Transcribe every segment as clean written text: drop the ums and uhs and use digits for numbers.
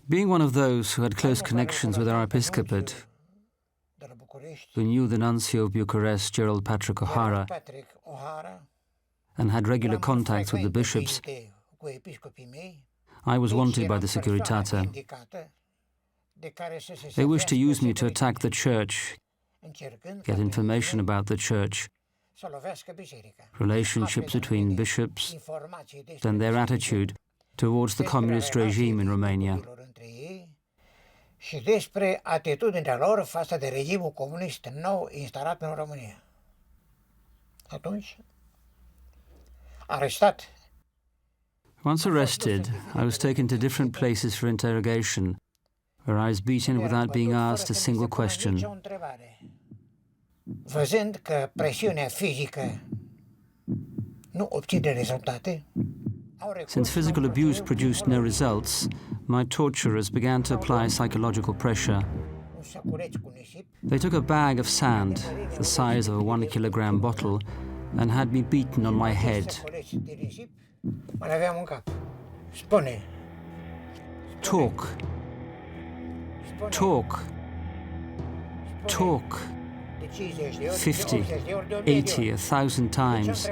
Being one of those who had close connections with our episcopate, who knew the nuncio of Bucharest, Gerald Patrick O'Hara, and had regular contacts with the bishops, I was wanted by the Securitate. They wished to use me to attack the church, get information about the church, relationships between bishops, and their attitude towards the communist regime in Romania. Și despre atitudinea lor față de regimul comunist nou instalat în România. Atunci, arestat. Once arrested, I was taken to different places for interrogation, where I was beaten without being asked a single question. Văzând că presiunea fizică nu obține rezultate, since physical abuse produced no results, my torturers began to apply psychological pressure. They took a bag of sand, the size of a 1 kilogram bottle, and had me beaten on my head. Talk. Talk. Talk. 50, 80, 1,000 times.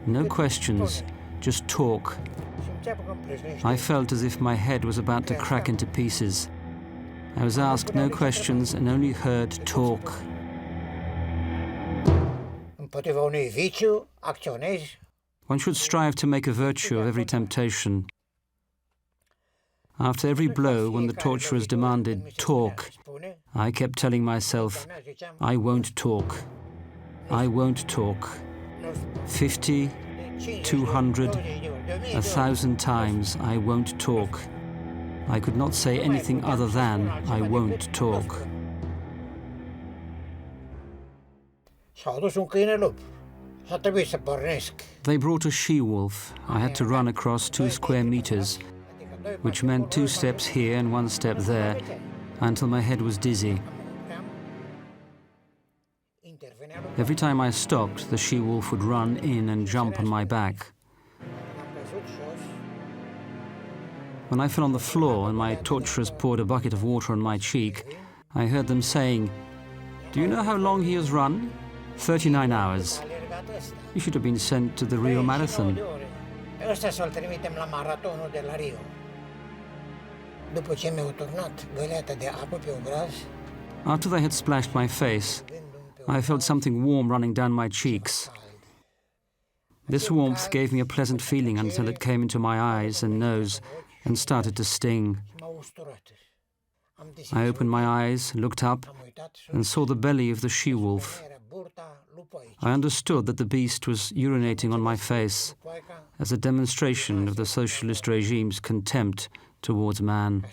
No questions, just talk. I felt as if my head was about to crack into pieces. I was asked no questions and only heard talk. One should strive to make a virtue of every temptation. After every blow, when the torturers demanded talk, I kept telling myself, I won't talk. I won't talk. 50, 200, 1,000 times, I won't talk. I could not say anything other than, I won't talk. They brought a she-wolf. I had to run across 2 square meters, which meant 2 steps here and 1 step there, until my head was dizzy. Every time I stopped, the she-wolf would run in and jump on my back. When I fell on the floor and my torturers poured a bucket of water on my cheek, I heard them saying, "Do you know how long he has run? 39 hours. You should have been sent to the Rio Marathon." After they had splashed my face, I felt something warm running down my cheeks. This warmth gave me a pleasant feeling until it came into my eyes and nose and started to sting. I opened my eyes, looked up, and saw the belly of the she-wolf. I understood that the beast was urinating on my face as a demonstration of the socialist regime's contempt towards man.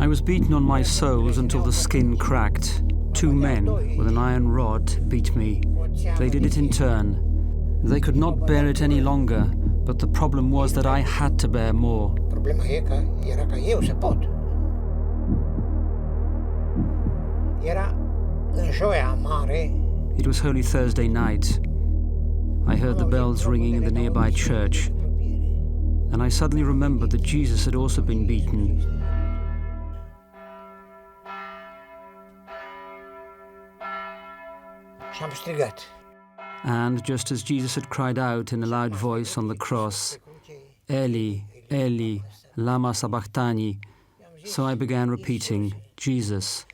I was beaten on my soles until the skin cracked. 2 men with an iron rod beat me. They did it in turn. They could not bear it any longer, but the problem was that I had to bear more. It was Holy Thursday night. I heard the bells ringing in the nearby church, and I suddenly remembered that Jesus had also been beaten. And just as Jesus had cried out in a loud voice on the cross, "Eli, Eli, lama sabactani," so I began repeating, "Jesus."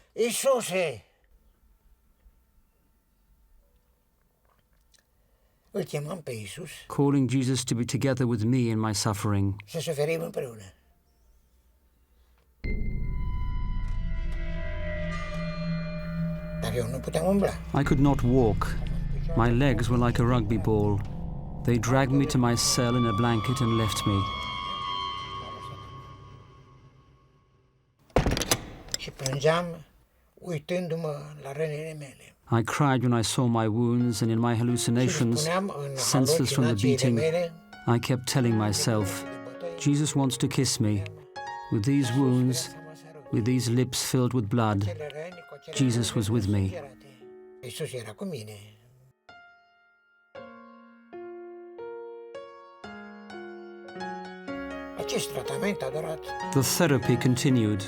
Calling Jesus to be together with me in my suffering. I could not walk. My legs were like a rugby ball. They dragged me to my cell in a blanket and left me. I cried when I saw my wounds, and in my hallucinations, senseless from the beating, I kept telling myself, Jesus wants to kiss me. With these wounds, with these lips filled with blood, Jesus was with me. Iisus era cu mine. Acest tratament a durat. The therapy continued.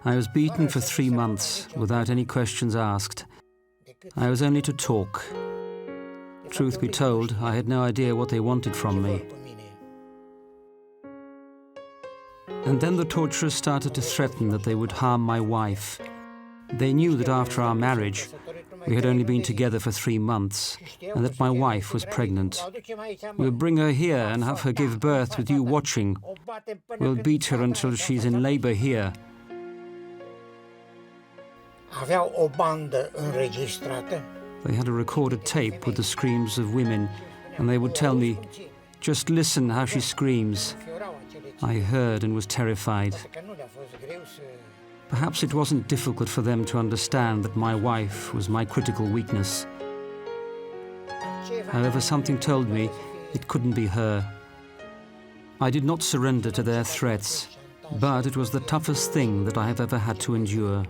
I was beaten for 3 months without any questions asked. I was only to talk. Truth be told, I had no idea what they wanted from me. And then the torturers started to threaten that they would harm my wife. They knew that after our marriage, we had only been together for 3 months, and that my wife was pregnant. We'll bring her here and have her give birth with you watching. We'll beat her until she's in labor here. Aveau o bandă înregistrată. They had a recorded tape with the screams of women, and they would tell me, "Just listen how she screams." I heard and was terrified. Perhaps it wasn't difficult for them to understand that my wife was my critical weakness. However, something told me it couldn't be her. I did not surrender to their threats, but it was the toughest thing that I have ever had to endure.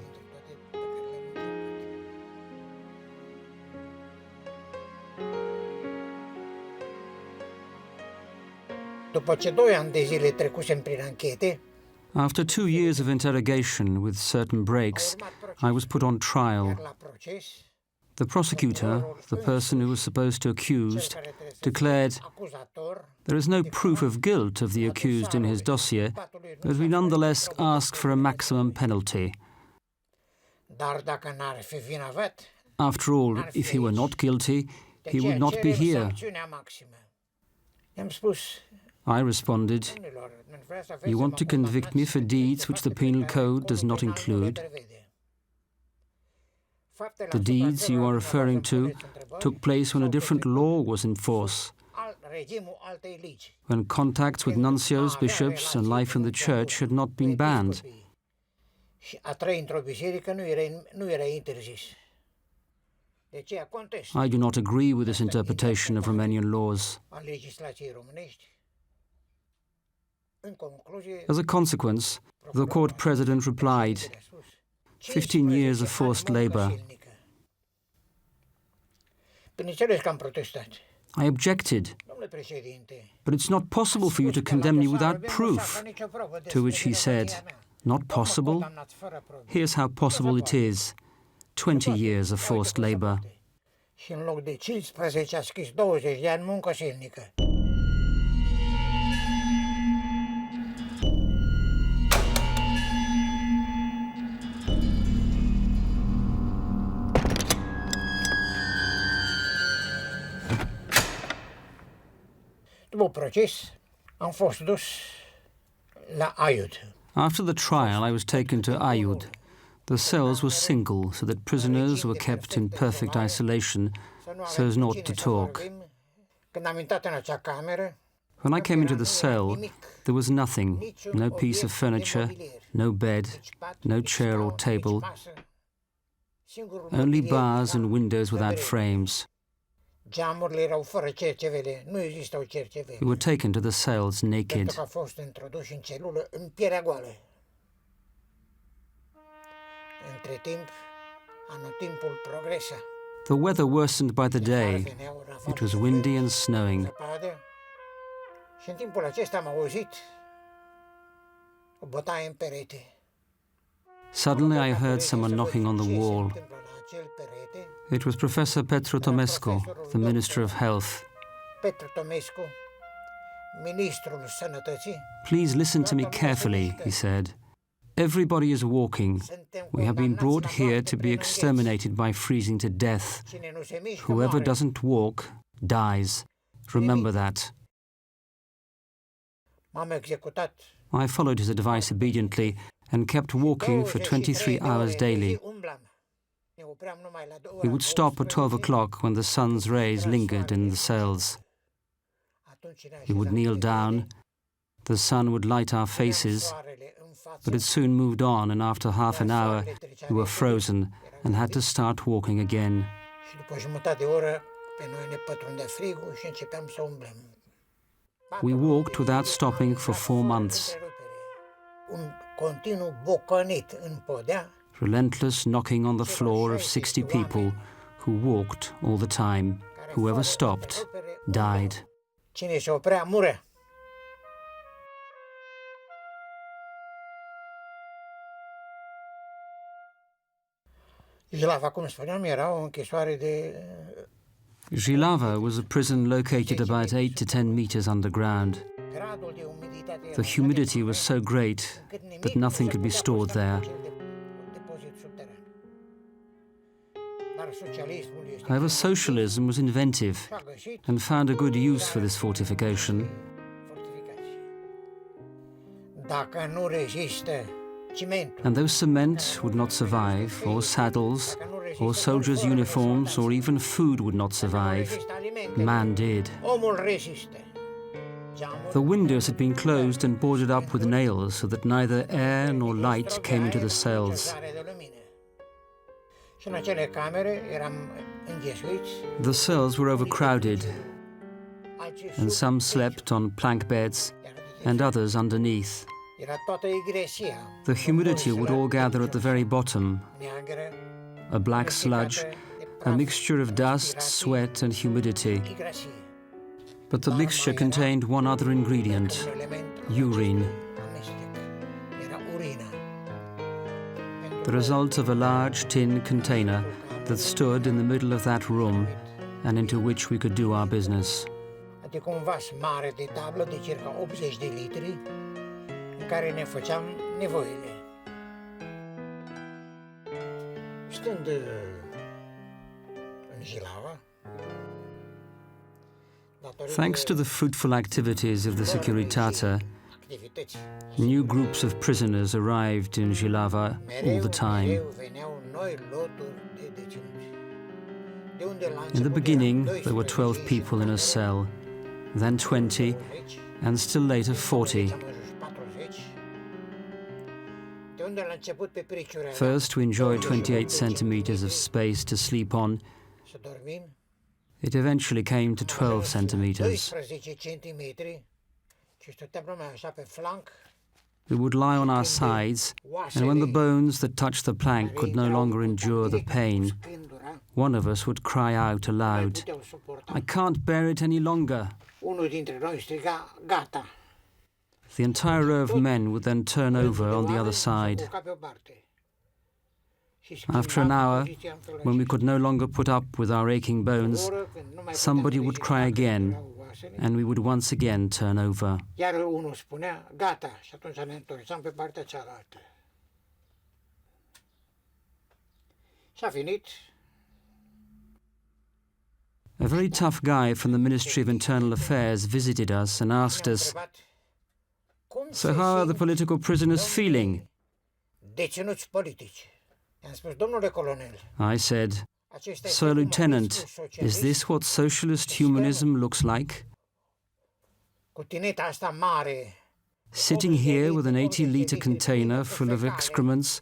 După ce 2 ani de zile trecusem prin anchete, After 2 years of interrogation with certain breaks, I was put on trial. la proces, The prosecutor, the person who was supposed to accused, declared, acuzator, "There is no proof of guilt of the accused in his dossier, but we nonetheless ask for a maximum penalty." dar dacă n-ar fi vinovat, After all, if he were not guilty, he would not be here. sancțiunea maximă. I-am spus, I responded, domnilor, vreau să aveți "You să want mă to convict me for deeds which the penal code does not include? The deeds you are referring to took place when a different law was in force, regimul altei legi. when contacts with nuncios, bishops, and life in the church had not been banned. Și a trăi într-o biserică nu era interzis. De aceea contest I do not agree with this interpretation of Romanian laws. a legislației românești. În concluzie, As a consequence, the court president replied, 15 years of forced labor. Bineînțeles că am protestat. I objected, Domnule președinte, "But it's not possible for you to condemn me without proof." To which he said, "Not possible? Here's how possible it is. 20 years of forced labor." Și în loc de 15 a scris 20 de ani muncă silnică. După proces, am fost dus la Aiud. After the trial, I was taken to Aiud. The cells were single, so that prisoners were kept in perfect isolation, so as not to talk. Când am intrat în acea cameră, When I came into the cell, there was nothing, no piece of furniture, no bed, no chair or table, only bars and windows without frames. geamurile erau fără cercevele, nu existau cercevele. We were taken to the cells naked. Pentru că au fost introduși în celulă în pielea goală. Între timp, anotimpul progresa. The weather worsened by the day. It was windy and snowing. Și în timpul acesta am auzit o bătaie în perete. Suddenly I heard someone knocking on the wall. It was Professor Petru Tomescu, the Minister of Health. Petru Tomescu, ministrul sănătății. "Please listen to me carefully," he said. "Everybody is walking. We have been brought here to be exterminated by freezing to death. Whoever doesn't walk dies. Remember that." M-am executat. I followed his advice obediently and kept walking for 23 hours daily. We would stop at 12 o'clock when the sun's rays lingered in the cells. We would kneel down. The sun would light our faces, but it soon moved on, and after half an hour, we were frozen and had to start walking again. Și după jumătate de oră, pe noi ne pătrundea frigul și începeam să umblăm. We walked without stopping for 4 months. Un continuu bocănit în podea, relentless knocking on the floor of 60 people who walked all the time. Whoever stopped died. cine se oprea murea. Jilava, cum spuneam, era o închisoare de... Jilava was a prison located about 8 to 10 meters underground. Gradul de umiditate era The humidity was so great that nothing could be stored there. depozit subteran. Dar socialismul este However, socialism was inventive și-a găsit and found a good use for this fortification. fortificații. Dacă nu rezistă cimentul, And though cement would not survive, or saddles, or soldiers' uniforms, or even food would not survive, rezistă alimente, man did. omul rezistă. Geamul The windows had been closed and boarded up with nails so that neither air nor light came into the cells. Zare de lumină. Și în acele camere eram înghesuiți, The cells were overcrowded, alții and sub, some slept on plank beds and others underneath. era toată igresia, The humidity would all gather at the very bottom, neagră, a black sludge, a mixture of dust, sweat, and humidity. igresie. But the mixture contained one other ingredient, Un element urine, amestec. Era urina. the result of a large tin container that stood in the middle of that room and into which we could do our business. Adică un vas mare de tablă de circa 80 de litri în care ne făceam nevoile. Stând în Jilava, Thanks to the fruitful activities of the Securitate, activități, new groups of prisoners arrived in Jilava all the time. mereu veneau noi loturi de deținuți. De unde la In the început beginning, eram there were 12 people in a cell, then 20, 20, and still later 40. am ajuns 40. De unde la început pe priciuri aveam First, we enjoyed 28 centimeters of space to sleep on. să dormim, It eventually came to 12 centimeters. 12 centimetri și stăteam numai așa pe flanc. We would lie on our sides, and when the bones that touched the plank could no longer endure the pain, Scândura, one of us would cry out nu aloud, puteau suporta. "I can't bear it any longer." Unul dintre noi striga, gata. The entire row of men would then turn over on the other side. Ca pe o parte. Și After an hour, poziția în felul when we could no longer put up with our aching bones, acesta. Oră, când nu mai somebody puteam would ridica cry dacă again, erau oasele, and we would once again turn over. iar unul spunea, gata, și atunci ne întorceam pe partea cealaltă. Și a venit A very tough guy from the Ministry of Internal Affairs visited us and asked ne-a us, întrebat, cum "So se how are the simt political prisoners feeling?" deținuți politici? I-am spus, domnule colonel, I said, acesta "So, este Lieutenant, umanismul is socialist this what socialist humanism looks like? cu tineta asta mare, Sitting here with an 80-liter container full of excrements,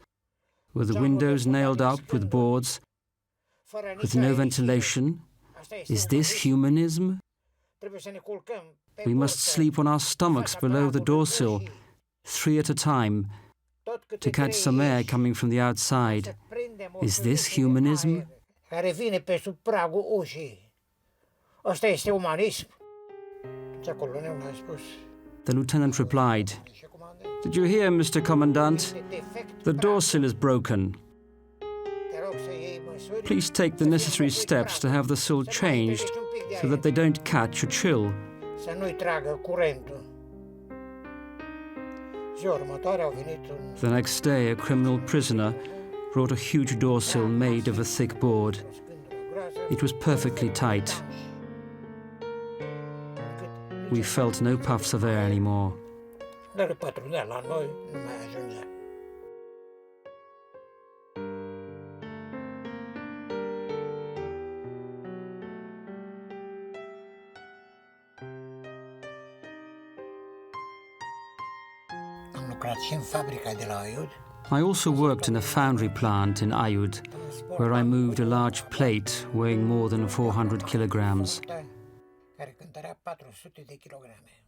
with the windows nailed up with boards, fără with nicio no aerisie. ventilation? Asta este Is this umanism. humanism? Trebuie să ne culcăm pe We must burtă, sleep on our stomachs fața below the pragului doorsill, ușii, 3 at a time, tot câte to catch trei some air ieși, coming from the să outside. prindem o Is this soluție de humanism? aer care vine pe sub pragul ușii. Asta este umanism? Ce colonelul a spus. The lieutenant replied, Și comandant, "Did you hear, Mr. Commandant? este defect The prag. doorsill is broken. Te rog să iei măsuri, Please take the necessary steps to have the sill changed so that they don't catch a chill." să nu-i tragă curentul. Ziua următoare au venit un The next day, a criminal prisoner brought a huge doorsill made of a thick board. scândură groasă, It was perfectly tight. încât We felt no puffs of air anymore. dar pătrundea la noi, nu mai ajungea. Am lucrat și în fabrica de la Aiud. I also worked in a foundry plant in Ayud, where I moved a large plate weighing more than 400 kilograms. Care cântărea 400 de kilograme.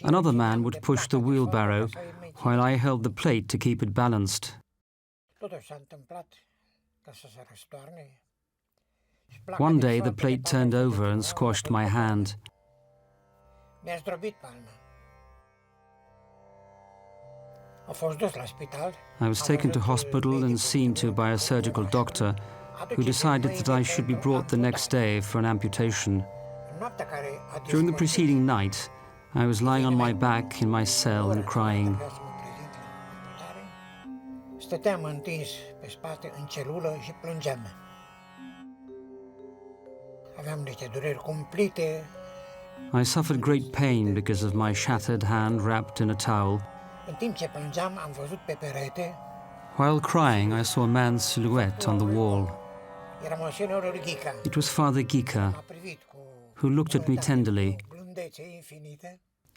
Another man would push the wheelbarrow while I held the plate to keep it balanced. One day the plate turned over and squashed my hand. I was taken to hospital and seen to by a surgical doctor who decided that I should be brought the next day for an amputation. During the preceding night, I was lying on my back in my cell and crying. I suffered great pain because of my shattered hand wrapped in a towel. While crying, I saw a man's silhouette on the wall. It was Father Ghica, who looked at me tenderly.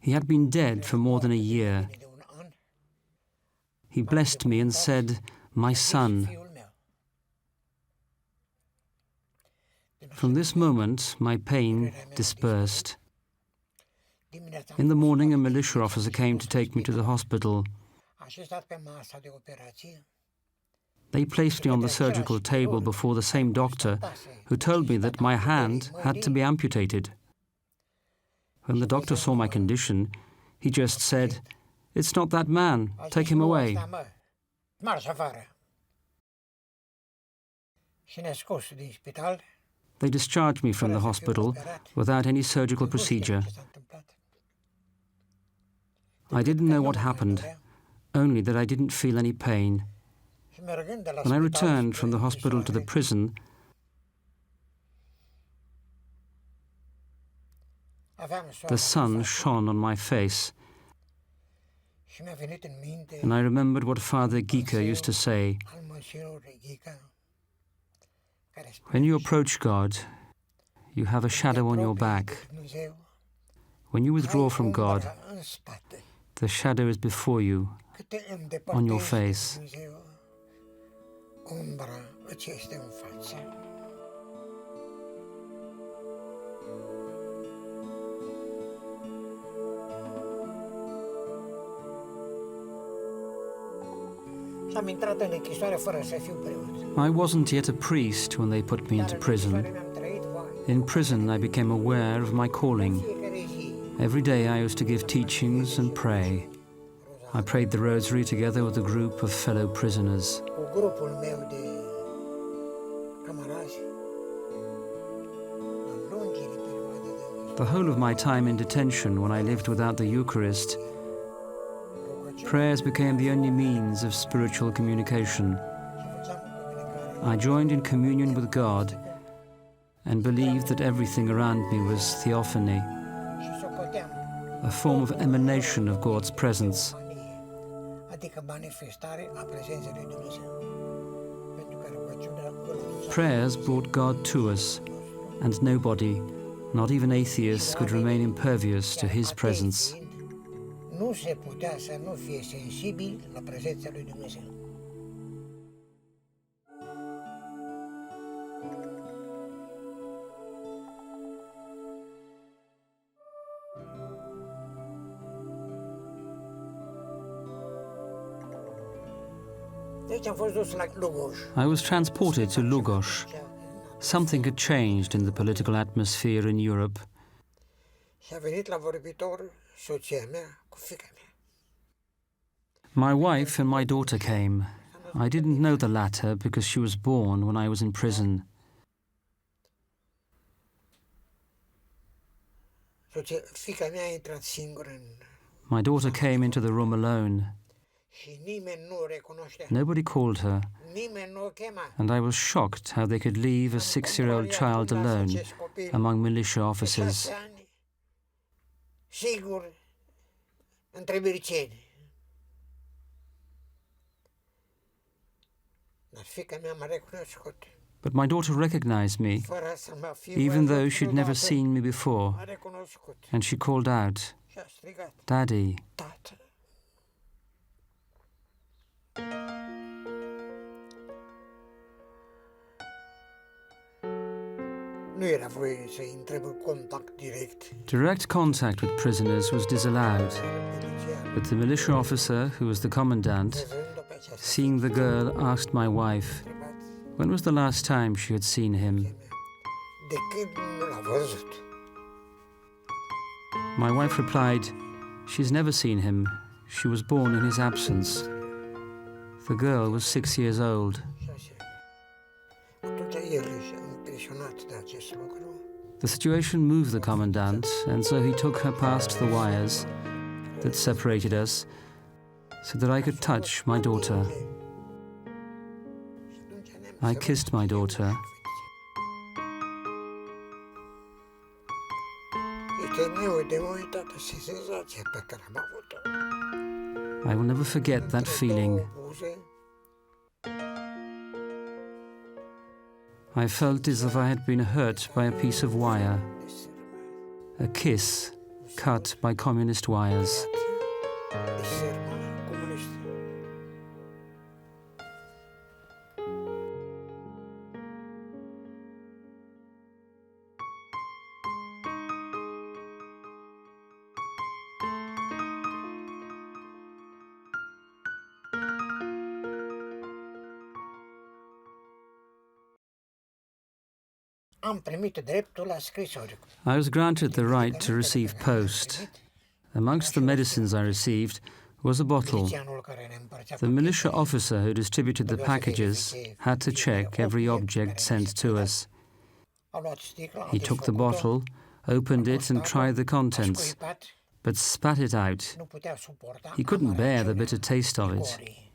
He had been dead for more than a year. He blessed me and said, "My son." From this moment, my pain dispersed. In the morning, a militia officer came to take me to the hospital. They placed me on the surgical table before the same doctor who told me that my hand had to be amputated. When the doctor saw my condition, he just said, "It's not that man, take him away." They discharged me from the hospital without any surgical procedure. I didn't know what happened, only that I didn't feel any pain. When I returned from the hospital to the prison, the sun shone on my face, and I remembered what Father Ghica used to say: "When you approach God, you have a shadow on your back. When you withdraw from God, the shadow is before you, on your face." I wasn't yet a priest when they put me into prison. In prison, I became aware of my calling. Every day I used to give teachings and pray. I prayed the rosary together with a group of fellow prisoners. The whole of my time in detention, when I lived without the Eucharist, prayers became the only means of spiritual communication. I joined in communion with God and believed that everything around me was theophany, a form of emanation of God's presence. Prayers brought God to us, and nobody, not even atheists, could remain impervious to His presence. I was transported to Lugoj. Something had changed in the political atmosphere in Europe. My wife and my daughter came. I didn't know the latter because she was born when I was in prison. My daughter came into the room alone. Nobody called her, and I was shocked how they could leave a 6-year-old child alone among militia officers. But my daughter recognized me, even though she'd never seen me before, and she called out, "Daddy." la voie să intrăm în contact direct. Direct contact with prisoners was disallowed, but the militia officer, who was the commandant, Văzând-o pe această seeing the girl, asked my wife, întrebat when was the last time she had seen him? de când nu l-a văzut. My wife replied, she's never seen him. She was born in his absence. The girl was 6 years old. Și așa. Atunci el și impresionat de acest lucru. The situation moved the commandant, and so he took her past the wires that separated us so that I could touch my daughter. Și atunci ne-am I kissed my daughter. Este meu de uitată și senzația pe care am avut-o. I will never forget that feeling. I felt as if I had been hurt by a piece of wire, a kiss cut by communist wires. Am primit dreptul la scrisori. I was granted the right to receive post. Amongst the medicines I received was a bottle. Milițianul care ne împărțea The militia officer who distributed the packages had to check every object sent to us. a luat sticla, a He took the desfăcut-o, bottle, opened it and tried the a contents, scuipat, but spat it out. nu putea suporta He couldn't bear the amărăciunea bitter taste of it. licorii.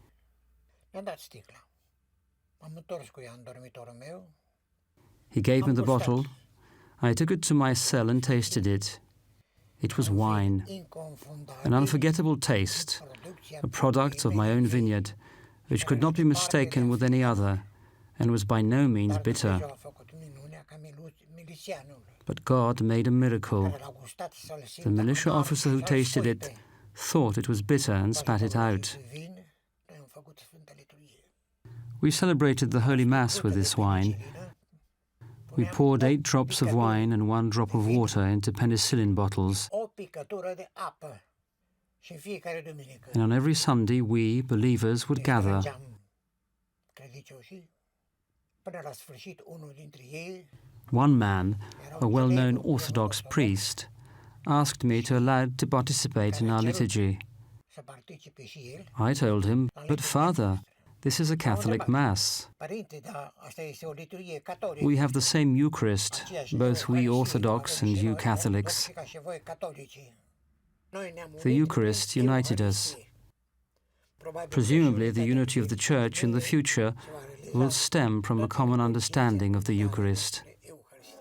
Mi-a dat sticla. M-am întors cu ea în dormitorul meu. He gave me the bottle. I took it to my cell and tasted it. It was wine, Inconfundabil, an unforgettable taste, producția a product of my own vineyard, which could not be mistaken with any other, and was by no means Dar bitter. Dumnezeu a făcut minunea ca milițianul But God made a miracle. care l-a gustat să-l The simtă militia amar officer și who să-l tasted it scuipe. thought it was bitter and spat it out. Vin, noi am făcut Sfânta Liturghie. We celebrated the Holy Mass with this wine. We poured 8 drops of wine and 1 drop of water into penicillin bottles, O picătură de apă. Și în fiecare duminică and on every Sunday we, believers, would gather. mergeam credincioșii. Până la sfârșit, unul dintre ei One man, a well-known Orthodox priest, asked me to allow to participate in our liturgy. să participe și el. I told him, "But Father, this is a Catholic Mass. Părinte, dar asta este o liturghie catolică. We have the same Eucharist, both we Orthodox and you Catholics. Ca și voi catolicii. Noi ne-am The unit Eucharist prin united us. Euharistie. Probabil că Presumably, the și unity of the Church in the future will stem from a common understanding of the Eucharist." Euharistie.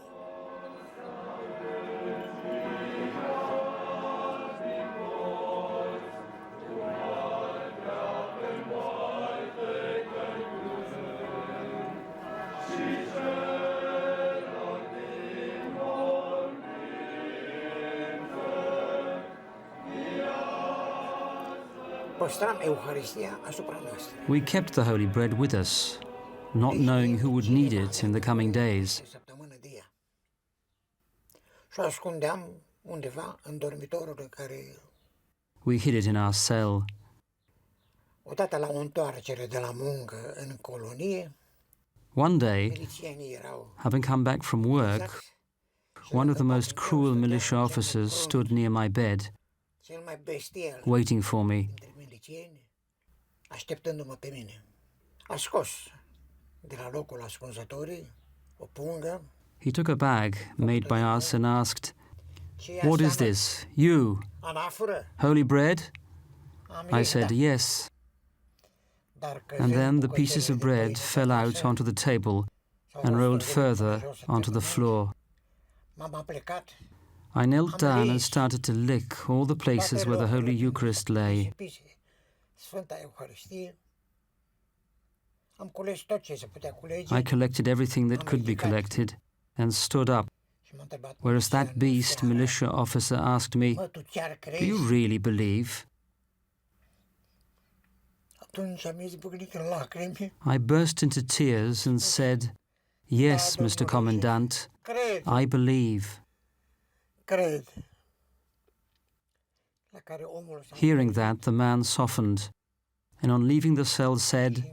Păstram Euharistia asupra noastră. We kept the holy bread with us, not knowing who would need it in the coming days. De săptămână de ea. Și o ascundeam undeva în dormitorul în care, We hid it in our cell. odată la o întoarcere de la muncă în colonie, One day, milițienii erau having come back from work, one of the most cruel militia officers stood near my bed, cel mai bestial waiting for me. dintre milicieni, așteptându-mă pe mine. A scos de la locul ascunzătorii o pungă. He took a bag made by us and asked, Ce "What is asta, mă? this? You, Anafură? holy bread?" Am I zis, said, da. "Yes." Dar And căzând then the bucățele pieces of de bread pâine fell pe out masă, onto the table s-au and rolled răsfăcut further jos pe onto the pământ. floor. M-am aplecat. I knelt down and started to lick all the places where the Holy Eucharist lay. Sfânta Euharistie. Am cules tot ce se putea culege. I collected everything that could be collected and stood up, Și m-a întrebat whereas that milicianul beast seara, militia officer asked me, Mă, tu chiar "Do crezi? you really believe?" Atunci am izbucnit în lacrimi. I burst into tears and said, Yes, Mr. Commandant, Cred, I believe. cred. La care omul s-a Hearing that, the man softened, and on leaving the cell said,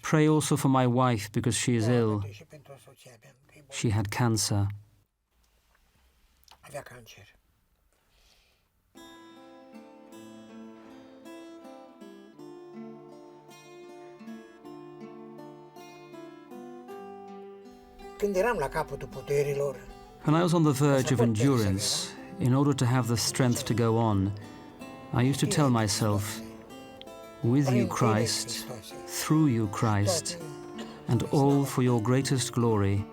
"Pray also for my wife, because she is ill. și pentru soția mea, că e bolnavă. She had cancer." Avea cancer. Când eram la capătul puterilor, When I was on the verge of endurance, in order to have the strength to go on, I used to tell myself, "With you, Christ, through you, Christ, and all for your greatest glory."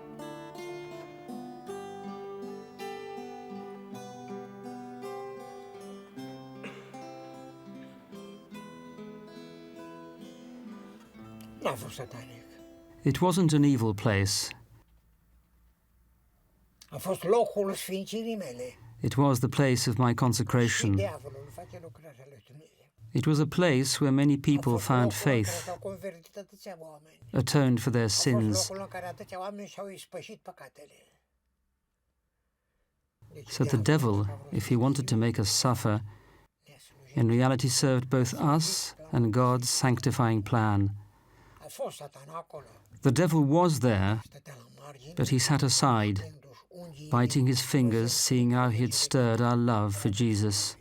n-a fost satanic. It wasn't an evil place. A fost locul sfințirii mele. It was the place of my Și consecration. diavolul face lucrarea lui Dumnezeu. It was a place where many people A fost found locul în care faith, s-au convertit atâția oameni. atoned for their A fost sins, locul în care atâția oameni și-au ispășit păcatele. Deci so the devil, if he wanted to make us suffer, ne-a slujit. in reality served both us and God's sanctifying plan. A fost Satan acolo. The devil was there, Stătea la margine, but he sat aside, dându-și unghiile, biting his fingers, seeing how he had stirred our love for Jesus.